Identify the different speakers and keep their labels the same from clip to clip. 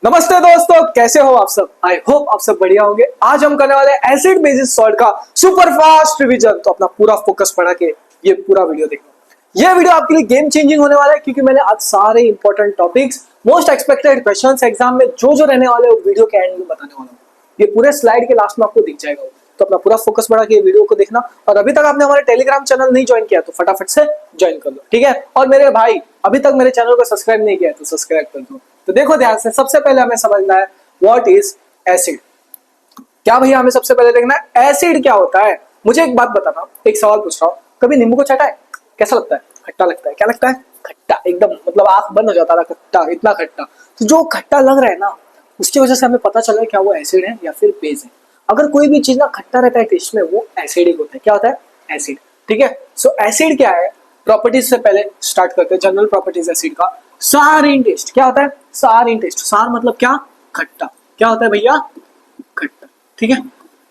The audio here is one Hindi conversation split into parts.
Speaker 1: नमस्ते दोस्तों, कैसे हो आप सब। आई होप आप सब बढ़िया होंगे। आज हम करने वाले हैं एसिड बेसिस सॉल्ट का सुपर फास्ट रिवीजन। तो अपना पूरा फोकस बढ़ा के ये पूरा वीडियो देखो। ये वीडियो आपके लिए गेम चेंजिंग होने वाला है क्योंकि मैंने आज सारे important topics, most expected questions exam में जो रहने वाले हैं वो वीडियो के एंड में बताने वाला हूँ। ये पूरे स्लाइड के लास्ट में आपको दिख जाएगा। तो अपना पूरा फोकस बढ़ा के ये वीडियो को देखना। और अभी तक आपने हमारे टेलीग्राम चैनल नहीं ज्वाइन किया तो फटाफट से ज्वाइन कर लो, ठीक है। और मेरे भाई अभी तक मेरे चैनल को सब्सक्राइब नहीं किया तो सब्सक्राइब कर दो। तो देखो ध्यान से, सबसे पहले हमें समझना है व्हाट इज एसिड। क्या भैया हमें सबसे पहले देखना है एसिड क्या होता है। मुझे एक बात बताना, एक सवाल पूछ रहा हूँ, कभी नींबू को चाटा है? कैसा लगता है? खट्टा लगता है। क्या लगता है? खट्टा, एकदम मतलब आंख बंद हो जाता है, खट्टा, इतना खट्टा। तो जो खट्टा लग रहा है ना, उसकी वजह से हमें पता चला है क्या वो एसिड है या फिर बेस है। अगर कोई भी चीज ना खट्टा रहता है टेस्ट में, वो एसिडिक होता है। क्या होता है? एसिड, ठीक है। सो एसिड क्या है, प्रॉपर्टीज से पहले स्टार्ट करते हैं। जनरल प्रॉपर्टीज एसिड का, सारीन टेस्ट। क्या होता है? सारीन टेस्ट। सार मतलब क्या? खट्टा। क्या होता है भैया? खट्टा, ठीक है।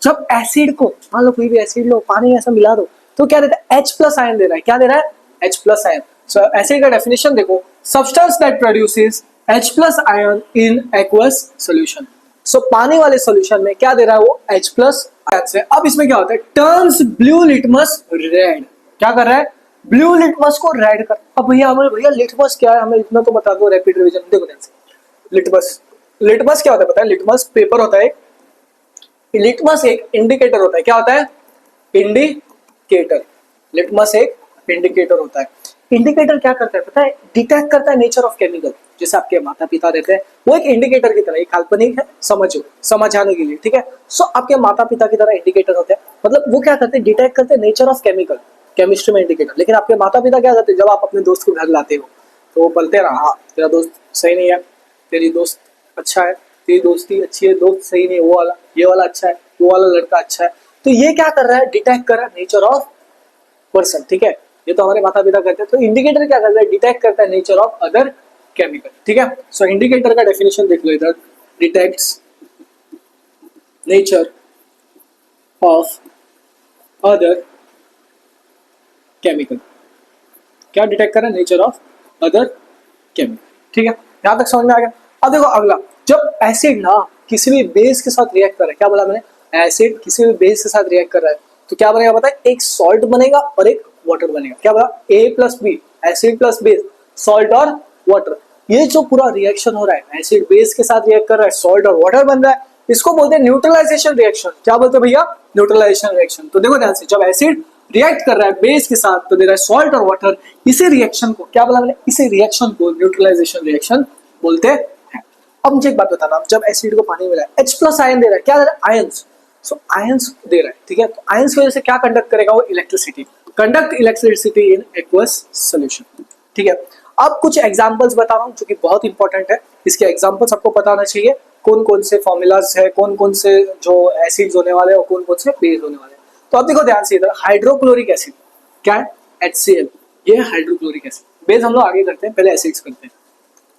Speaker 1: जब एसिड को, मान लो कोई भी एसिड लो, पानी ऐसा मिला दो, तो क्या देता है? H प्लस आयन दे रहा है। क्या दे रहा है? H plus ion. So acid का डेफिनेशन देखो, substance that produces H plus ion in aqueous solution. So पानी वाले सॉल्यूशन में क्या दे रहा है वो? H प्लस आयन से। अब इसमें क्या होता है? Turns blue litmus red. क्या कर रहा है? ब्लू लिटमस को रेड कर। अब भैया हमें, भैया लिटमस क्या है हमें इतना तो बता दो, रैपिड रिवीजन। देखो ध्यान से, लिटमस, लिटमस क्या होता है पता है? लिटमस पेपर होता है। लिटमस एक इंडिकेटर होता है। क्या होता है? इंडिकेटर। लिटमस एक इंडिकेटर होता है। इंडिकेटर क्या करता है पता है? डिटेक्ट करता है नेचर ऑफ केमिकल। जैसे आपके माता पिता रहते हैं, वो एक इंडिकेटर की तरह, एक काल्पनिक है, समझो, समझाने के लिए, ठीक है। सो आपके माता पिता की तरह इंडिकेटर होते हैं। मतलब वो क्या करते हैं? डिटेक्ट करते हैं नेचर ऑफ केमिकल, केमिस्ट्री में इंडिकेटर। लेकिन आपके माता पिता क्या करते हैं? जब आप अपने दोस्त को घर लाते हो तो वो बोलते हैं, हाँ तेरा दोस्त सही नहीं है, तेरी दोस्त अच्छा है, तेरी दोस्ती अच्छी है, दोस्त सही नहीं है, वो वाला, ये वाला अच्छा है, वो वाला लड़का अच्छा है। तो ये क्या कर रहा है? डिटेक्ट कर रहा है नेचर ऑफ पर्सन, ठीक है। ये तो हमारे माता पिता करते हैं। तो इंडिकेटर क्या करता है? डिटेक्ट करता है नेचर ऑफ अदर केमिकल, ठीक है। सो इंडिकेटर का डेफिनेशन देख लो इधर, detects nature of other chemical. क्या डिटेक्ट कर रहा है? नेचर ऑफ अदर केमिकल, ठीक है। यहां तक समझ में आ गया। अब देखो अगला, जब एसिड ना किसी भी बेस के साथ रिएक्ट कर रहा है, क्या बोला मैंने? एसिड किसी भी बेस के साथ रिएक्ट कर रहा है तो क्या बनेगा पता है? एक सॉल्ट बनेगा और एक वाटर बनेगा। क्या बोला? A plus B, acid plus base, salt और वाटर। ये जो पूरा रिएक्शन हो रहा है, एसिड बेस के साथ रिएक्ट कर रहा है, सॉल्ट और वाटर बन रहा है, इसको बोलते हैं न्यूट्रलाइजेशन रिएक्शन। क्या बोलते हैं भैया? Neutralization reaction. तो देखो ध्यान से, जब एसिड रिएक्ट कर रहा है बेस के साथ तो दे रहा है सॉल्ट और वाटर। इसी रिएक्शन को क्या बोला मैंने? इसी रिएक्शन को न्यूट्रलाइजेशन रिएक्शन बोलते हैं। अब मुझे एक बात बताना, जब एसिड को पानी मिला है, H प्लस आयन दे रहा है। क्या दे रहा है? आयंस। सो आयंस दे रहा है, ठीक है। तो आयंस की वजह से क्या कंडक्ट करेगा वो? Electricity. Conduct electricity in aqueous solution, ठीक है। अब कुछ एग्जांपल्स बता रहा हूँ जो कि बहुत इंपॉर्टेंट है। इसके एग्जांपल्स आपको पता होना चाहिए, कौन कौन से फॉर्मूलाज है, कौन कौन से जो एसिड्स होने वाले हैं और कौन कौन से बेस होने वाले हैं। तो अब देखो ध्यान से इधर, हाइड्रोक्लोरिक एसिड क्या है? HCl। ये हाइड्रोक्लोरिक एसिड। बेस हम लोग आगे करते हैं, पहले एसिड्स करते हैं।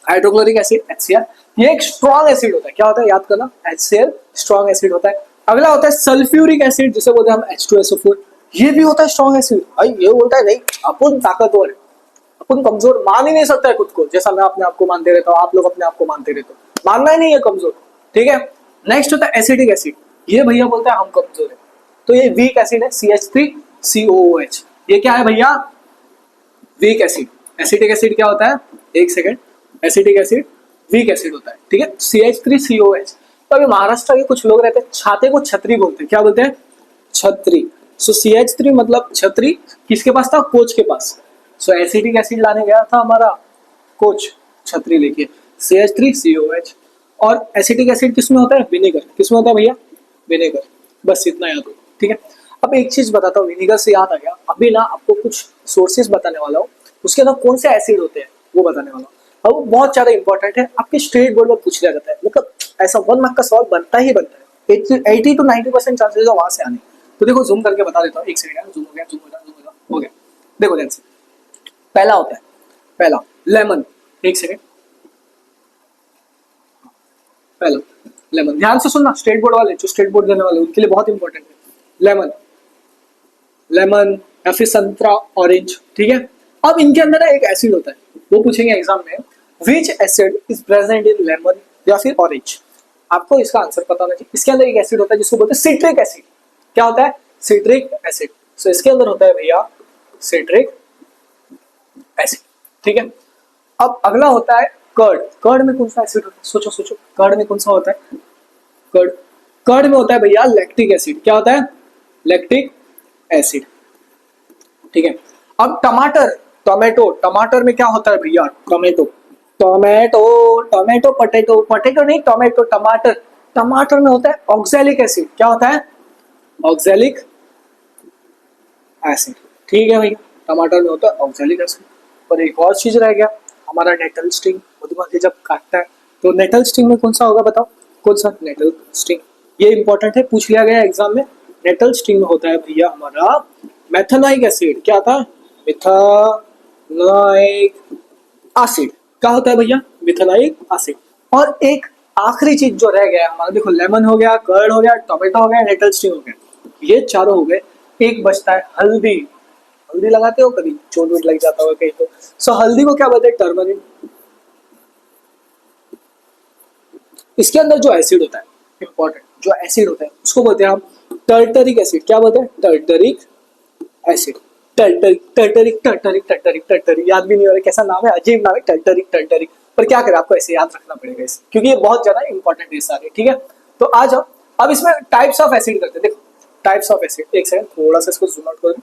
Speaker 1: हाइड्रोक्लोरिक एसिड HCl, ये एक स्ट्रॉन्ग एसिड होता है। क्या होता है? याद करना, HCl स्ट्रॉन्ग एसिड होता है। अगला होता है सल्फ्यूरिक एसिड, जिसे बोलते हैं हम H2SO4। ये भी होता है स्ट्रॉन्ग एसिड। भाई ये बोलता है नहीं अपन ताकतवर है, अपन कमजोर मान ही नहीं सकता है खुद को। जैसा मैं अपने आप को मानते रहता हूँ, आप लोग अपने आप को मानते रहते हो, मानना ही नहीं है कमजोर, ठीक है। नेक्स्ट होता है एसिडिक एसिड। ये भैया बोलता है हम कमजोर है। तो ये वीक एसिड है, CH3COOH। ये क्या है भैया? Weak acid. एसिडिक एसिड क्या होता है? एक second, acidic acid weak acid होता है, ठीक है। CH3COH। तो अभी महाराष्ट्र के कुछ लोग रहते हैं, छाते को छतरी बोलते हैं। क्या बोलते हैं? छतरी। सो CH3 मतलब छतरी, किसके पास था? कोच के पास। सो एसिडिक एसिड लाने गया था हमारा कोच छतरी लेके, CH3COH। और एसिडिक एसिड किसमें होता है? विनेगर। किसमें होता है भैया? विनेगर। बस इतना याद हो, ठीक है। अब एक चीज बताता हूँ, विनेगर से याद आ गया, अभी ना आपको कुछ सोर्सेज बताने वाला हूँ, उसके अंदर कौन से एसिड होते हैं वो बताने वाला हूँ। अब बहुत ज्यादा इंपॉर्टेंट है, आपके स्टेट बोर्ड में पूछ लिया जाता है, मतलब ऐसा 1 मार्क का सवाल बनता ही बनता है। 80 to 90% चांसेस है वहां से आने। तो देखो जूम करके बता देता हूँ, एक सेकंड, जूम हो गया, जूम हो गया, जूम हो गया। देखो ध्यान से, पहला होता है, पहला लेमन। एक सेकंड, पहला लेमन। ध्यान से सुनना, स्टेट बोर्ड वाले, जो स्टेट बोर्ड देने वाले उनके लिए बहुत इंपॉर्टेंट है लेमन। लेमन या फिर संतरा, ऑरेंज, ठीक है। अब इनके अंदर एक एसिड होता है, वो पूछेंगे एग्जाम में, विच acid is present in lemon या फिर ऑरेंज। आपको इसका आंसर पता होना चाहिए। इसके अंदर एक एसिड होता है जिसको बोलते हैं सिट्रिक एसिड। क्या होता है? Citric acid. सो इसके अंदर होता है भैया सिट्रिक एसिड। ठीक है, अब अगला होता है कर्ड। कर्ड में कौन सा एसिड होता है? सोचो सोचो, कर्ड में कौन सा होता है? कर्ड, कर्ड में होता है भैया लैक्टिक एसिड। क्या होता है? Lactic acid. ठीक है, अब टमाटर, टोमेटो, टमाटर में क्या होता है भैया? Tomato, tomato, tomato, potato, potato नहीं, टोमेटो, टमाटर, टमाटर में होता है ऑक्सैलिक एसिड। क्या होता है? Oxalic acid. ठीक है भैया, टमाटर में होता है ऑक्सैलिक एसिड। और एक और चीज रह गया हमारा नेटल स्टिंग। मधुमक्खी जब काटता है तो नेटल स्टिंग में कौन सा होगा बताओ? कौन सा? Natal sting. ये इंपॉर्टेंट है, पूछ लिया गया एग्जाम में। नेटल स्टिंग में होता है भैया हमारा मेथेनोइक एसिड। क्या होता है? Methanoic acid. क्या होता है भैया? Methanoic acid. और एक आखिरी चीज जो रह गया हमारा, देखो लेमन हो गया, कर्ड हो गया, टोमेटो हो गया, नेटल स्टिंग हो गया, ये चारों हो गए। एक बचता है हल्दी। हल्दी लगाते हो कभी? चोट वोट लग जाता होगा कहीं तो। सो हल्दी को क्या बोलते हैं? टर्मरिक। इसके अंदर जो एसिड होता है, इंपॉर्टेंट जो एसिड होता है उसको बोलते हैं हम टर्टरिक एसिड। क्या बोलते हैं? Tartaric acid. Tartaric, tartaric, tartaric, tartaric, tartaric, याद भी नहीं हो रहा कैसा नाम है, अजीब नाम है, टर्टरिक, टर्टरिक। पर क्या करें, आपको ऐसे याद रखना पड़ेगा इसे, क्योंकि ये बहुत ज्यादा इंपॉर्टेंट है सारे। ठीक है, तो आ जाओ अब इसमें टाइप्स ऑफ एसिड करते हैं। देखो टाइप्स ऑफ एसिड, एक सेकंड थोड़ा सा इसको जूम आउट कर दूं।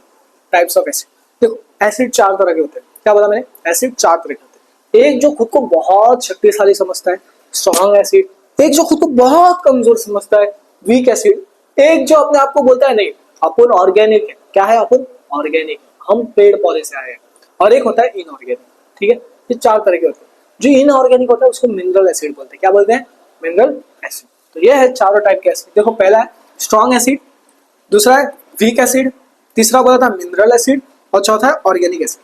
Speaker 1: टाइप्स ऑफ एसिड, देखो एसिड चार तरह के होते हैं। क्या बोला मैंने? एसिड चार तरह के होते हैं। एक जो खुद को बहुत शक्तिशाली समझता है, स्ट्रॉन्ग एसिड। एक जो खुद को बहुत कमजोर समझता है, वीक एसिड। एक जो अपने आप को बोलता है नहीं अपन ऑर्गेनिक है। क्या है? अपन ऑर्गेनिक, हम पेड़ पौधे से आए हैं। और एक होता है इनऑर्गेनिक। ठीक है, ये चार तरह के होते हैं। जो इनऑर्गेनिक होता है उसको मिनरल एसिड बोलते हैं। क्या बोलते हैं? Mineral acid. तो ये है चारों टाइप के एसिड। देखो पहला है स्ट्रॉन्ग एसिड, दूसरा है वीक एसिड, तीसरा बोला था मिनरल एसिड, और चौथा है ऑर्गेनिक एसिड।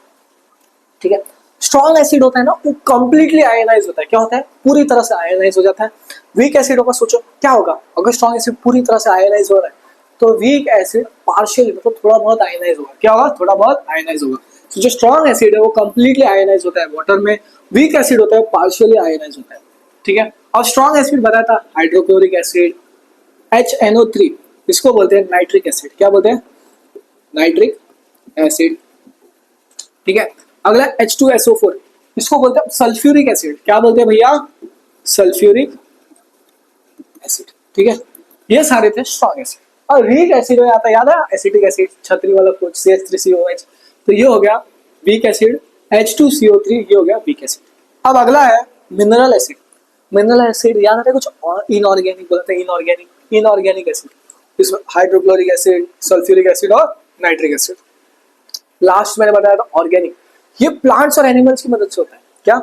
Speaker 1: ठीक है, स्ट्रॉन्ग एसिड होता है ना वो कंप्लीटली आयनाइज होता है। क्या होता है? पूरी तरह से आयनाइज हो जाता है। वीक एसिड होगा, सोचो क्या होगा अगर स्ट्रॉन्ग एसिड पूरी तरह से आयनाइज हो रहा है, तो वीक एसिड पार्शियल मतलब थोड़ा बहुत आयनाइज होगा। क्या होगा? थोड़ा बहुत आयनाइज होगा। तो जो स्ट्रॉन्ग एसिड है वो कंप्लीटली आयनाइज होता है वाटर में, वीक एसिड होता है पार्शियली आयनाइज होता है। ठीक है, और स्ट्रॉन्ग एसिड बताया था हाइड्रोक्लोरिक एसिड, HNO3, इसको बोलते हैं नाइट्रिक एसिड। क्या बोलते हैं? Nitric acid. ठीक है, अगला H2SO4, इसको बोलते हैं सल्फ्यूरिक एसिड। क्या बोलते हैं भैया? Sulphuric acid. ठीक है, ये सारे थे स्ट्रॉन्ग एसिड। और वीक एसिड में आता याद है एसिटिक एसिड, छतरी वाला कुछ CH3COH, तो ये हो गया वीक एसिड। H2CO3 ये हो गया वीक एसिड। अब अगला है मिनरल एसिड। मिनरल एसिड याद आता है कुछ इनऑर्गेनिक बोलते हैं, इनऑर्गेनिक, इनऑर्गेनिक एसिड। इसमें हाइड्रोक्लोरिक एसिड, सल्फ्यूरिक एसिड और नाइट्रिक एसिड। लास्ट मैंने बताया था ऑर्गेनिक, ये प्लांट्स और एनिमल्स की मदद से होता है। क्या?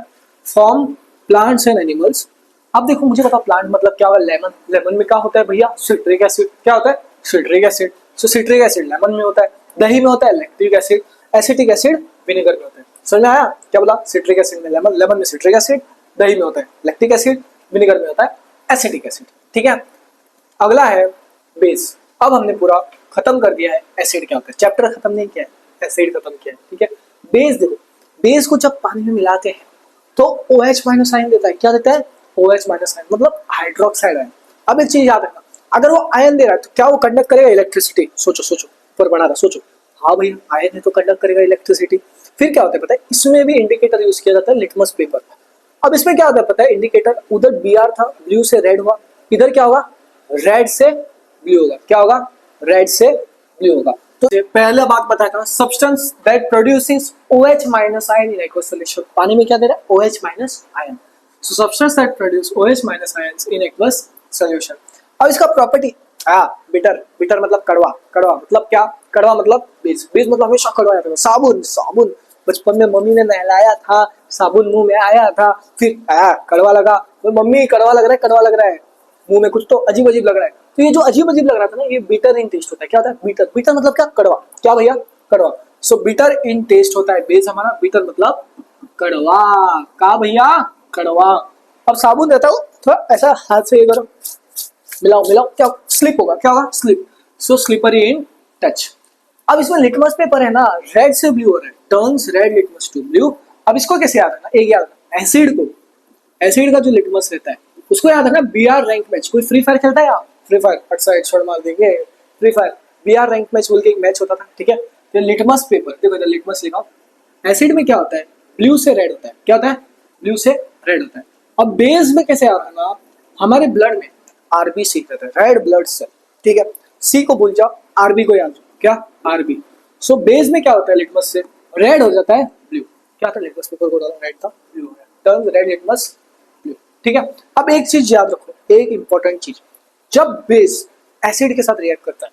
Speaker 1: From plants and animals. अब देखो मुझे पता प्लांट मतलब क्या होगा? लेमन। लेमन में क्या होता है भैया? Citric acid. क्या होता है? Citric acid. So citric acid lemon में होता है। दही में होता है lactic acid. Acetic acid vinegar में होता है। समझ में आया? क्या बोला? सिट्रिक एसिड में लेमन, लेमन में सिट्रिक एसिड, दही में होता है लैक्टिक एसिड, विनेगर में होता है एसिटिक एसिड। ठीक है, अगला है बेस। अब हमने पूरा खत्म कर दिया है एसिड क्या होता है, चैप्टर खत्म नहीं किया है, एसिड खत्म किया है। ठीक है, बेस देखो, बेस को जब पानी में मिलाते हैं तो OH माइनस आयन देता है। क्या देता है? OH माइनस आयन, मतलब हाइड्रोक्साइड आयन। अब एक चीज याद रखना, अगर वो आयन दे रहा है तो क्या वो कंडक्ट करेगा इलेक्ट्रिसिटी? सोचो सोचो, ऊपर बढ़ा रहा, सोचो। हाँ भाई आयन है तो कंडक्ट करेगा इलेक्ट्रिसिटी। फिर क्या होता है पता है? इसमें भी इंडिकेटर यूज किया जाता है, लिटमस पेपर। अब इसमें क्या होता है पता है? इंडिकेटर उधर BR था, ब्लू से रेड हुआ, इधर क्या होगा? रेड से ब्लू होगा। क्या होगा? रेड से ब्लू होगा। तो पहला बात बताया था, substance that produces OH minus ion in aqueous solution. पानी में क्या दे रहा है? OH minus ion. So substance that produce OH minus ions in aqueous solution. अब इसका प्रॉपर्टी बिटर। बिटर मतलब कड़वा। कड़वा मतलब क्या? कड़वा मतलब बेस। बेस मतलब हमेशा कड़वा जाता है। साबुन, साबुन बचपन में मम्मी ने नहलाया था, साबुन मुंह में आया था, फिर कड़वा लगा, तो मम्मी कड़वा लग रहा है, कड़वा लग रहा है, मुंह में कुछ तो अजीब अजीब लग रहा है। तो ये जो अजीब अजीब लग रहा था ना, ये बिटर इन टेस्ट होता है। क्या होता है? बिटर। बिटर मतलब क्या? कड़वा। क्या भैया? कड़वा। सो बिटर इन टेस्ट होता है बेस हमारा। बिटर मतलब कड़वा। का भैया? कड़वा। अब साबुन रहता हो थोड़ा ऐसा हाथ से ये करो, मिलाओ मिलाओ, क्या स्लिप होगा? क्या होगा? Slip. So slippery in touch. अब इसमें लिटमस पेपर है ना, रेड से ब्लू हो रहा है, turns red litmus to blue. अब इसको कैसे याद रखना? एक याद रखना, एसिड को, एसिड का जो लिटमस रहता है उसको याद रखना बी आर रैंक मैच। कोई फ्री फायर खेलता है यार, फ्री फायर अच्छा हेडशॉट मार देंगे, free fire B R rank match बोल के एक मैच होता था, ठीक है। तो लिटमस पेपर देखो इधर लिटमस लिखा, एसिड में क्या होता है, ब्लू से रेड होता है, क्या होता है, ब्लू से रेड होता है। अब बेस में कैसे आता है ना, हमारे ब्लड में आरबीसी रहता है, रेड ब्लड सेल, ठीक है। सी को भूल जाओ, आरबी को याद रखो, क्या, आरबी। सो बेस में क्या होता है, लिटमस से रेड हो जाता है ब्लू, क्या था लिटमस पेपर को, रेड था ब्लू हो गया, टर्न रेड लिटमस ब्लू, ठीक है। अब एक चीज याद रखो, एक इंपॉर्टेंट चीज, जब बेस एसिड के साथ रिएक्ट करता है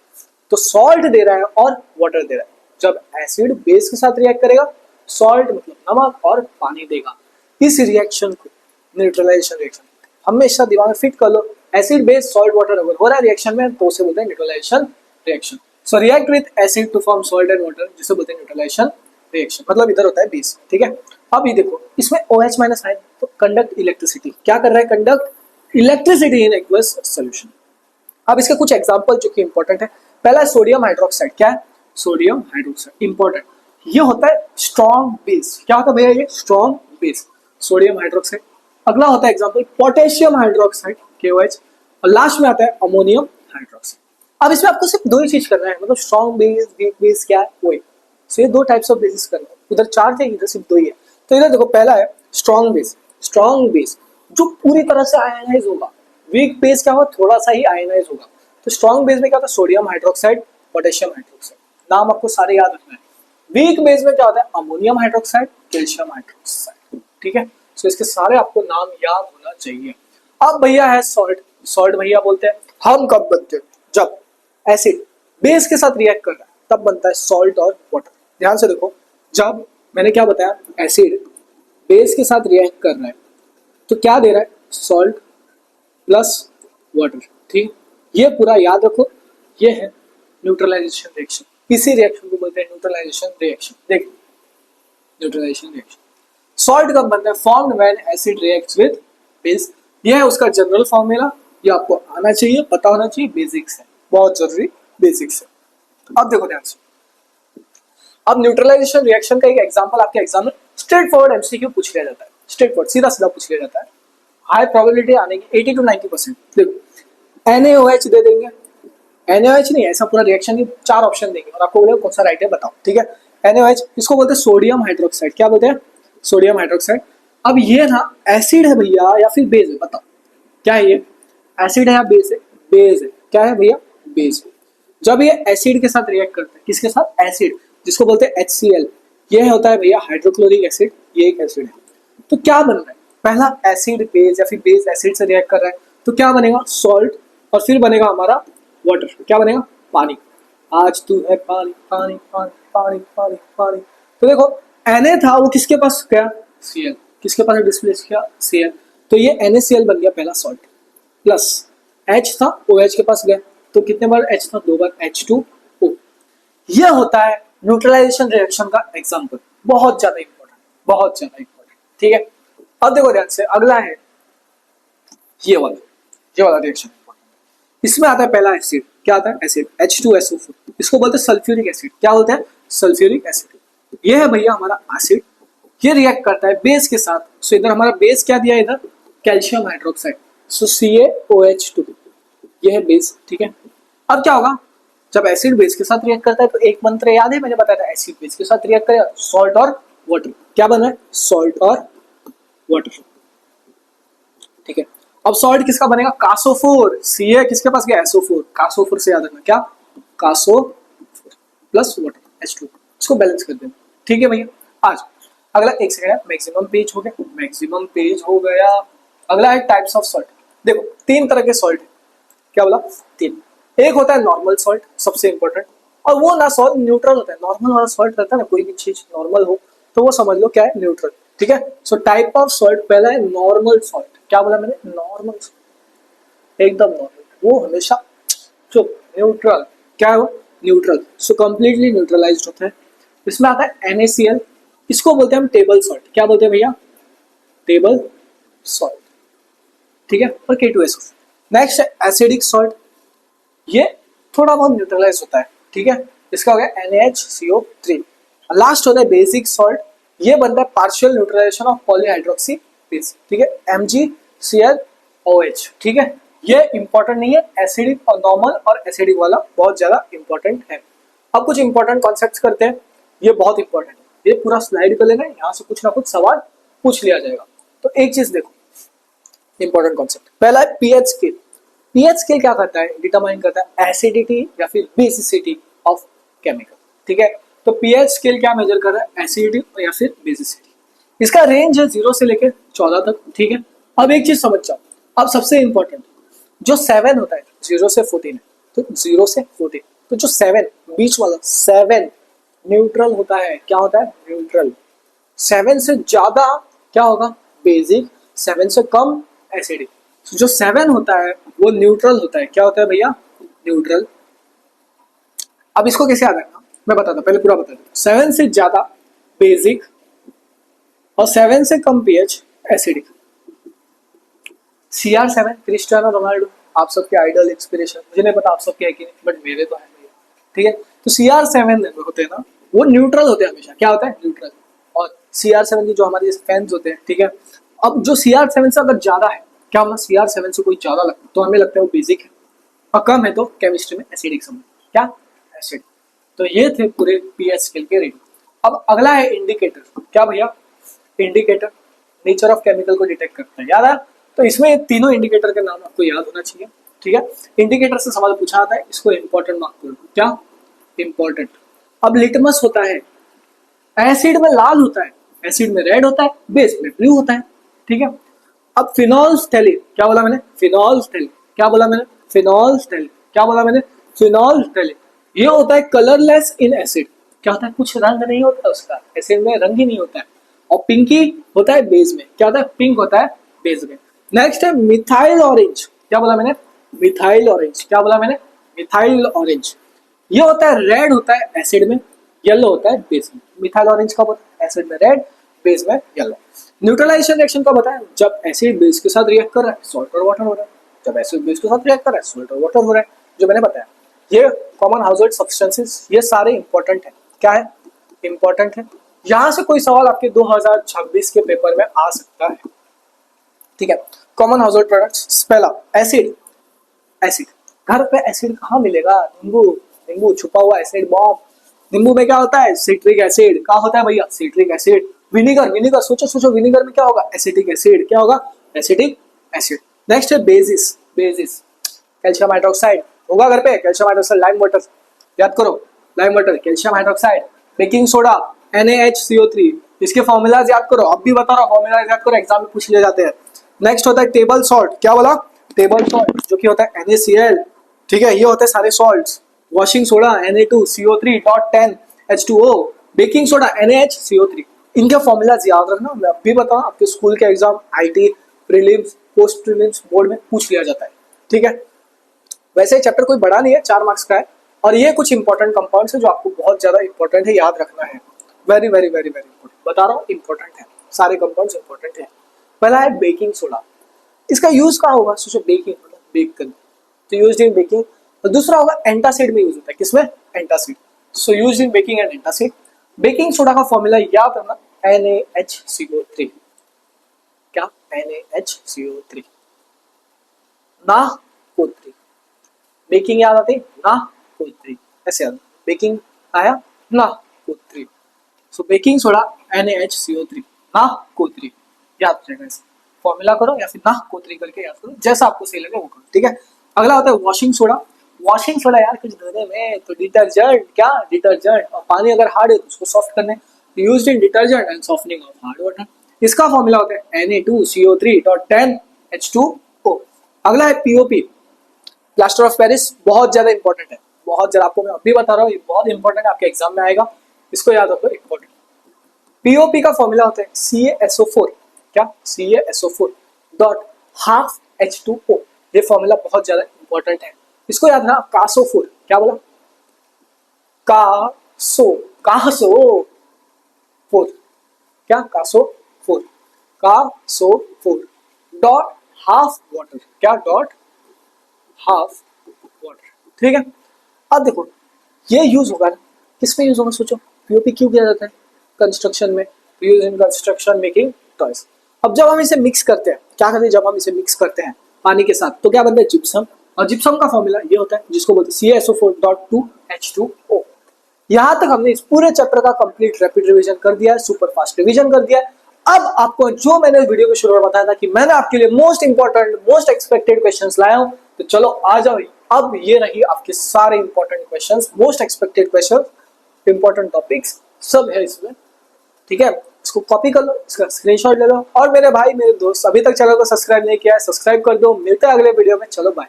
Speaker 1: तो सॉल्ट दे रहा है और वाटर दे रहा है। जब एसिड बेस के साथ रिएक्ट करेगा, सॉल्ट मतलब नमक और पानी देगा। इस रिएक्शन को न्यूट्रलाइजेशन रिएक्शन, हमेशा दिमाग में फिट कर लो, एसिड बेस सॉल्ट वाटर अगर हो रहा है रिएक्शन में तो उसे बोलते हैं neutralization reaction. So react with acid to form salt and water, जिसे बोलते हैं न्यूट्रलाइजेशन रिएक्शन, मतलब इधर होता है बेस, ठीक है। अब ये देखो इसमें OH माइनस है तो कंडक्ट इलेक्ट्रिसिटी, क्या कर रहा है, conduct electricity in aqueous solution. अब इसके कुछ एग्जांपल जो कि इंपॉर्टेंट है, पहला है सोडियम हाइड्रोक्साइड, क्या है, सोडियम हाइड्रोक्साइड इंपॉर्टेंट, ये होता है स्ट्रॉन्ग बेस, क्या होता है भैया, ये स्ट्रॉन्ग बेस सोडियम हाइड्रोक्साइड। अगला होता है एग्जांपल पोटेशियम हाइड्रोक्साइड KOH, और लास्ट में आता है अमोनियम हाइड्रोक्साइड। अब इसमें आपको सिर्फ दो ही चीज करना है, मतलब स्ट्रॉन्ग बेस वीक बेस क्या है वही। सो ये दो टाइप्स ऑफ बेसिस करना है, उधर चार थे इधर सिर्फ दो ही है। तो इधर देखो पहला है स्ट्रॉन्ग बेस, स्ट्रॉन्ग बेस जो पूरी तरह से आयनाइज होगा, वीक बेस क्या होगा, थोड़ा सा ही आयनाइज होगा। तो स्ट्रॉन्ग बेस में क्या होता है, सोडियम हाइड्रोक्साइड, पोटेशियम हाइड्रोक्साइड, नाम आपको सारे याद रखना है। वीक बेस में क्या होता है, अमोनियम हाइड्रोक्साइड, कैल्शियम हाइड्रोक्साइड, ठीक है। सो इसके सारे आपको नाम याद होना चाहिए। अब भैया है सॉल्ट, सॉल्ट भैया बोलते हैं हम कब बनते हैं, जब एसिड बेस के साथ रिएक्ट कर रहा है तब बनता है सॉल्ट और वाटर। ध्यान से देखो, जब मैंने क्या बताया, एसिड बेस के साथ रिएक्ट कर रहा है तो क्या दे रहा है, सॉल्ट प्लस वाटर, ठीक। ये पूरा याद रखो, ये है न्यूट्रलाइजेशन रिएक्शन, इसी रिएक्शन को बोलते हैं न्यूट्रलाइजेशन रिएक्शन। देखो न्यूट्रलाइजेशन रिएक्शन, सॉल्ट कब बनता है, formed when acid reacts with base, ये है उसका जनरल फॉर्मूला, ये आपको आना चाहिए, पता होना चाहिए, बेसिक्स है, बहुत जरूरी बेसिक्स है। अब देखो ध्यान से, अब न्यूट्रलाइजेशन रिएक्शन का एक एग्जांपल आपके एग्जाम में स्ट्रेट फॉरवर्ड एमसीक्यू पूछ लिया जाता है, स्ट्रेट फॉरवर्ड सीधा सीधा पूछ लिया जाता है, हाई प्रोबेबिलिटी आने की 80 to 90%। देखो NaOH दे देंगे, NaOH नहीं, ऐसा पूरा रिएक्शन की चार ऑप्शन देंगे और आपको बोलेंगे कौन सा राइट है बताओ, ठीक है। NaOH इसको बोलते हैं सोडियम हाइड्रोक्साइड, क्या बोलते हैं, सोडियम हाइड्रोक्साइड। अब ये ना एसिड है भैया या फिर बेस है, बताओ क्या है ये, एसिड है या बेस है, बेस है, क्या है भैया, बेस है। जब ये एसिड के साथ रिएक्ट करता है, किसके साथ, एसिड, जिसको बोलते हैं HCl, ये होता है भैया हाइड्रोक्लोरिक एसिड, ये एक एसिड है। तो क्या बन रहा है, पहला एसिड बेस या फिर बेस एसिड से रिएक्ट कर रहा है तो क्या बनेगा, सॉल्ट, और फिर बनेगा हमारा वाटर, क्या बनेगा, पानी। आज तू है पानी पानी पानी पानी पानी पानी। तो देखो Na था वो किसके पास गया, Cl, किसके पास डिस्प्लेस किया, Cl, तो ये NaCl बन गया पहला सॉल्ट, प्लस H था OH के पास गया, तो कितने बार H था, दो बार, H2O। ये होता है न्यूट्रलाइजेशन रिएक्शन का एग्जांपल, बहुत ज्यादा इंपॉर्टेंट, बहुत ज्यादा इंपॉर्टेंट, ठीक है। अब देखो ध्यान से, अगला है ये वाला रिएक्शन, इसमें आता है पहला एसिड, क्या आता है, एसिड H2SO4, इसको बोलते हैं सल्फ्यूरिक एसिड, क्या बोलते हैं, सल्फ्यूरिक एसिड। ये है भैया हमारा एसिड, ये रिएक्ट करता है बेस के साथ। सो इधर हमारा बेस क्या दिया, इधर कैल्शियम हाइड्रोक्साइड, सो CaOH2, ये है बेस, ठीक है। अब क्या होगा, जब एसिड बेस के साथ रिएक्ट करता है तो एक मंत्र याद है, मैंने बताया था, एसिड बेस के साथ रिएक्ट करेगा, सॉल्ट और वाटर, क्या बना है, सॉल्ट और वाटर, ठीक है। अब सॉल्ट किसका बनेगा, कासोफोर, Ca किसके पास गया, SO4, कासोफोर से याद रखना, क्या, कासोफोर प्लस वाटर H2, इसको बैलेंस कर देना, ठीक है भैया। आज अगला एक सेकंड है, मैक्सिमम पेज हो गया, मैक्सिमम पेज हो गया। अगला है टाइप्स ऑफ सॉल्ट, देखो तीन तरह के सॉल्ट, क्या बोला, तीन। एक होता है नॉर्मल सॉल्ट, सबसे इंपॉर्टेंट, और वो ना सॉल्ट न्यूट्रल होता है, नॉर्मल वाला सॉल्ट रहता है ना, कोई भी चीज नॉर्मल हो तो वो समझ लो क्या है, न्यूट्रल, ठीक है। सो टाइप ऑफ सॉल्ट, पहला है नॉर्मल सॉल्ट, क्या बोला मैंने, नॉर्मल, एकदम नॉर्मल, वो हमेशा चुप, न्यूट्रल, क्या है वो, न्यूट्रल, सो कंप्लीटली न्यूट्रलाइज्ड होता है। इसमें आता है NaCl, इसको बोलते हैं हम टेबल सॉल्ट, क्या बोलते हैं भैया, टेबल सॉल्ट, ठीक है। और K2SO4। नेक्स्ट है एसिडिक सॉल्ट, ये थोड़ा बहुत न्यूट्रलाइज होता है, ठीक है, इसका हो गया NaHCO3। लास्ट होता है बेसिक सॉल्ट, ये बनता है partial neutralization of polyhydroxy base, ठीक है, MgCl OH, ठीक है। ये इंपॉर्टेंट नहीं है, एसिडिक और नॉर्मल और एसिडिक वाला बहुत ज्यादा इंपॉर्टेंट है। अब कुछ इंपॉर्टेंट कॉन्सेप्ट्स करते हैं, ये बहुत इंपॉर्टेंट है, ये पूरा स्लाइड कर लेना, यहाँ से कुछ ना कुछ सवाल पूछ लिया जाएगा। तो एक चीज देखो, इंपॉर्टेंट कॉन्सेप्ट पहला है पीएच स्केल। पीएच स्केल क्या करता है, डिटरमाइन करता है एसिडिटी या फिर बेसिसिटी ऑफ केमिकल, ठीक है। तो पीएच स्केल क्या मेजर कर रहा है, एसिडिटी या फिर बेसिसिटी। इसका रेंज है 0 से लेकर 14 तक, ठीक है। अब एक चीज समझ जाओ, अब सबसे इंपॉर्टेंट जो 7 होता है 0 से 14 है, तो 0 से 14, तो जो 7 बीच वाला 7 न्यूट्रल होता है, क्या होता है, न्यूट्रल। 7 से ज्यादा क्या होगा, बेसिक, 7 से कम एसिडिक। जो 7 होता है वो न्यूट्रल होता है, क्या होता है भैया, न्यूट्रल। अब इसको कैसे याद रखना मैं बताता हूं, पहले पूरा बता दूं। 7 से ज्यादा बेसिक और 7 से कम pH acidic. CR7 Cristiano Ronaldo, आप सबके आइडल इंस्पिरेशन, मुझे नहीं पता आप सबके है कि नहीं, बट मेरे तो है भैया, ठीक है। तो CR7 होते हैं ना, वो न्यूट्रल होते हैं हमेशा, क्या होता है, न्यूट्रल। और CR7 की जो हमारे जैसे फैंस होते हैं, ठीक है। अब जो CR7 से अगर ज्यादा है, क्या होगा, CR7 से कोई ज्यादा लगता है तो हमें लगता है वो बेसिक है, और कम है तो केमिस्ट्री में एसिडिक समझ, क्या, एसिड। तो ये थे पूरे पीएच स्केल के रेट। अब अगला है इंडिकेटर, क्या भैया, इंडिकेटर नेचर ऑफ केमिकल को डिटेक्ट करता है, याद है। तो इसमें ये तीनों इंडिकेटर के नाम आपको याद होना चाहिए, ठीक है। इंडिकेटर से सवाल पूछा आता है, इसको इंपॉर्टेंट मार्क करो, क्या, इंपॉर्टेंट। अब लिटमस होता है, एसिड में लाल होता है, एसिड में रेड होता है, बेस में ब्लू होता है, ठीक है। अब फिनोल्फ्थैलीन, क्या बोला मैंने, फिनोल्फ्थैलीन, क्या बोला मैंने, फिनोल्फ्थैलीन, क्या बोला मैंने, फिनोल्फ्थैलीन। ये होता है कलरलेस इन एसिड, क्या होता है, कुछ रंग नहीं होता उसका, एसिड में रंग ही नहीं होता है। और पिंकी होता है बेस में, क्या होता है, पिंक होता है बेस में। नेक्स्ट है मिथाइल ऑरेंज, क्या बोला मैंने, मिथाइल ऑरेंज, क्या बोला मैंने, मिथाइल ऑरेंज। ये होता है रेड होता है एसिड में, येलो होता है बेस में। मिथाइल ऑरेंज कब होता है, एसिड में रेड, बेस में येलो। न्यूट्रलाइजेशन रिएक्शन कब होता है, जब एसिड बेस के साथ रिएक्ट कर रहा है, सॉल्ट और वाटर हो रहा है। जब एसिड बेस के साथ रिएक्ट कर रहा है, सॉल्ट और वाटर हो रहा है, जो मैंने बताया। ये कॉमन हाउसहोल्ड सब्सटेंसेस, ये सारे इंपॉर्टेंट है, क्या है, इंपॉर्टेंट है। यहां से कोई सवाल आपके 2026 के पेपर में आ सकता है, ठीक है। कॉमन हाउसहोल्ड प्रोडक्ट्स, पहला एसिड, एसिड। घर पे एसिड कहाँ मिलेगा, नींबू, नींबू छुपा हुआ एसिड बॉम्ब। नींबू में क्या होता है, सिट्रिक एसिड, क्या होता है भैया, सिट्रिक एसिड। विनीगर, विनीगर सोचो सोचो, विनीगर में क्या होगा, एसिटिक एसिड, क्या होगा, एसिटिक एसिड। नेक्स्ट है बेसिस, बेसिस, कैल्शियम हाइड्रोक्साइड होगा घर पे, कैल्शियम हाइड्रोक्साइड, लाइम वाटर, याद करो, lime water, calcium hydroxide, baking soda, NaHCO3, इसके फॉर्मूलाज याद करो, अब भी बता रहा हूँ, फॉर्मूलाज याद करो, एग्जाम में पूछ लिए जाते हैं। नेक्स्ट होता है टेबल सॉल्ट, क्या बोला, टेबल सॉल्ट, जो कि होता है NaCl, ठीक है। ये होते हैं सारे salts. Washing soda Na2CO3.10 H2O, baking soda NaHCO3। इनके फॉर्मूलाज याद रखना, मैं अब भी बताऊं, आपके स्कूल के exam, IT prelims, post prelims, board में पूछ लिया जाता है, ठीक है। वैसे चैप्टर कोई बड़ा नहीं है, 4 मार्क्स का है, और ये कुछ इंपॉर्टेंट कंपाउंड्स है जो आपको बहुत ज्यादा इंपॉर्टेंट है, याद रखना है। Very very very very important, बता रहा हूँ, इंपॉर्टेंट है, सारे कंपाउंड्स इंपॉर्टेंट है। पहला है बेकिंग सोडा, इसका यूज कहाँ होगा, सोचो, बेकिंग मतलब बेक करना, तो यूज इन बेकिंग। और दूसरा होगा एंटासिड में यूज होता है, किसमें, antacid, so use in baking and antacid. Baking soda का फॉर्मूला याद रखना, NaHCO3, क्या, NaHCO3, ना O3, बेकिंग याद आती, ना O3, ऐसे याद, बेकिंग आया, ना O3, सो बेकिंग सोडा NaHCO3, ना O3, याद रहेगा, ऐसे फॉर्मूला करो या फिर ना O3 करके याद करो, जैसा आपको सही लगे वो करो, ठीक है। अगला होता है वॉशिंग सोडा। वॉशिंग सोडा यार कुछ धोने में, तो डिटर्जेंट, क्या, डिटर्जेंट, और पानी अगर हार्ड है तो उसको सॉफ्ट करने, used in detergent and softening of hard water. इसका फॉर्मूला होता है Na2CO3.10 H2O। अगला है POP, प्लास्टर ऑफ पेरिस, बहुत ज्यादा इंपॉर्टेंट है, बहुत ज्यादा, आपको मैं अभी बता रहा हूँ, ये बहुत इंपॉर्टेंट है, आपके एग्जाम में आएगा, इसको याद रखो, इंपॉर्टेंट। POP का फॉर्मूला होता है CaSO4, क्या, CaSO4 डॉट हाफ H2O। ये फॉर्मूला बहुत ज्यादा इंपॉर्टेंट है, इसको याद रखना। कासो4, क्या बोला, कासो4, क्या, कासो4 डॉट हाफ वाटर, क्या, डॉट हाफ वाटर, ठीक है। अब देखो, ये यूज होगा ना, किसमें यूज होगा, सोचो, POP क्यों किया जाता है, कंस्ट्रक्शन में, use in construction making toys. अब जब हम इसे मिक्स करते हैं, क्या करते हैं, जब हम इसे मिक्स करते हैं पानी के साथ, तो क्या बनता है जिप्सम। और जिप्सम का फॉर्मूला ये होता है जिसको बोलते हैं CaSO4.2H2O। यहां तक हमने इस पूरे चैप्टर का कंप्लीट रैपिड रिवीजन कर दिया है, सुपर फास्ट रिवीजन कर दिया है। अब आपको जो मैंने इस वीडियो के शुरू में बताया था कि मैंने आपके लिए most important most expected questions लाया हूं, तो चलो आ जाओ। अब ये रही आपके सारे important questions, most expected questions, important topics सब है इसमें, ठीक है। इसको कॉपी कर लो, इसका स्क्रीनशॉट ले लो, और मेरे भाई मेरे दोस्त अभी तक चैनल को सब्सक्राइब नहीं किया है सब्सक्राइब कर दो। मिलते हैं अगले वीडियो में, चलो बाय।